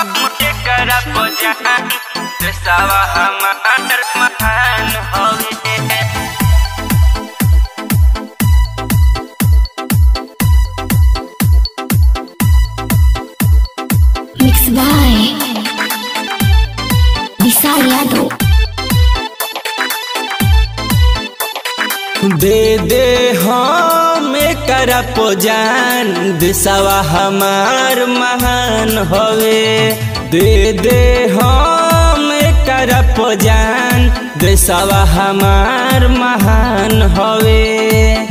एकरा को जान देशवा हमार महान हवे। Mixed by विशाल यादव। दे दे हम एकरा को जान देशवा हमार महान हवे। दे दे हम एकरा को जान देशवा हमार महान हवे।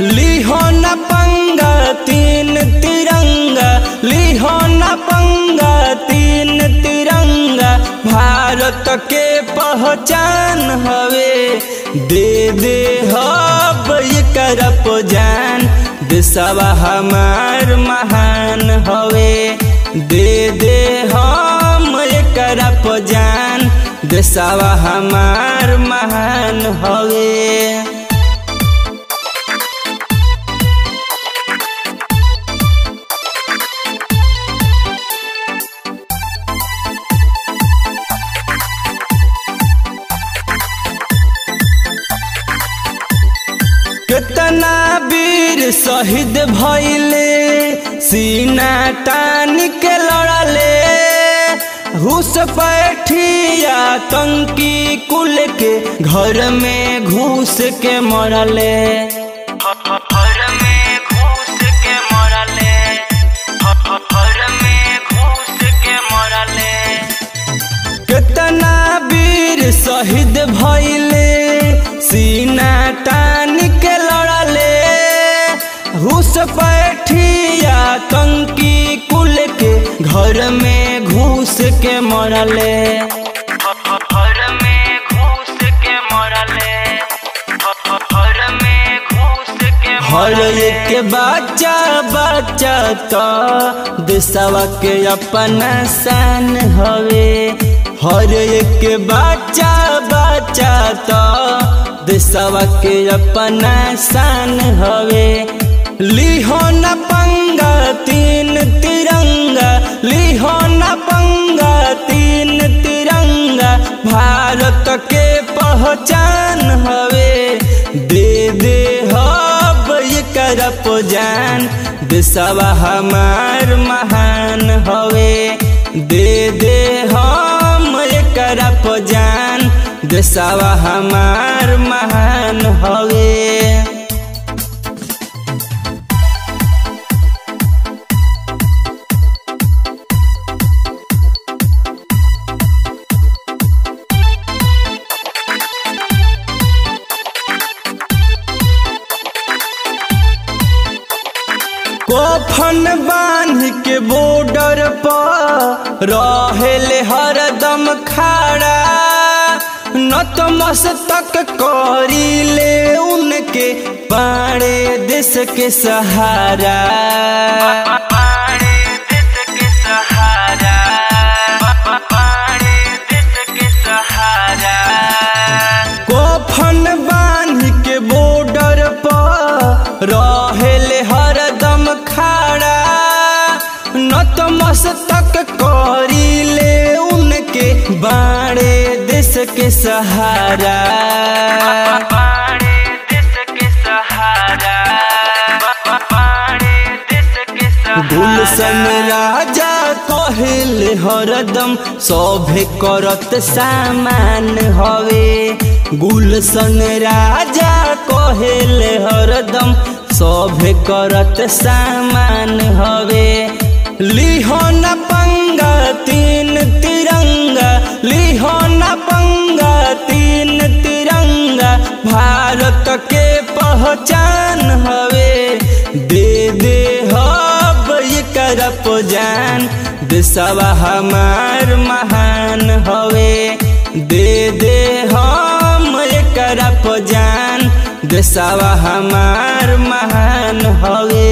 लिहो न पंगा तीन तिरंगा, लिहो न पंगा तीन तिरंगा, भारत के पहचान हवे। दे दे हब एकरा को जान देशवा हमार महान हवे। दे दे हम एकरा को जान देशवा हमार महान हवे। कितना वीर शहीद भइले सीना तान के लड़ले। घुसपैठिया आतंकी कुल के घर में घुस के मरले। घर में घुस के मरले, घर में घुस के मरले। कितना वीर शहीद भइले सीना तान के लड़ले। घुसपैठिया आतंकी कुल के घर में घुस के मरले। घर में घुस के मरले, घर में घुस के हर एक बच्चा बच्चा तो देशवा के अपना शान हवे। हर एक बच्चा बच्चा तो देशवा के अपना शान हवे। लिहो न पंगा तीन तिरंगा, लिहो न पंगा तीन तिरंगा, भारत के पहचान हवे। दे दे हब एकरा को जान देशवा हमार महान हवे। दे दे हम एकरा को जान देशवा हमार महान हवे। कोफन बांध के बॉर्डर पर रहेले हरदम खड़ा। नतमस्तक करीले उनके पाड़े देश के सहारा। पाड़े देश के सहारा, पाड़े देश के सहारा। कोफन बांध के बॉर्डर पर रहेले हरदम खड़ा। नतमस्तक करीले उनके बाड़े देश के सहारा। बाड़े देश के सहारा, बाड़े देश के सहारा। गुलशन राजा कहले हरदम सभे करत सामान हवे। गुलशन राजा कहले हरदम सभे करत सामान हवे। लिहो न पंगा तीन तिरंगा, लिहो न पंगा तीन तिरंगा, भारत के पहचान हवे। दे दे हब एकरा को जान देशवा हमार महान हवे। दे दे हम एकरा को जान देशवा हमार महान हवे।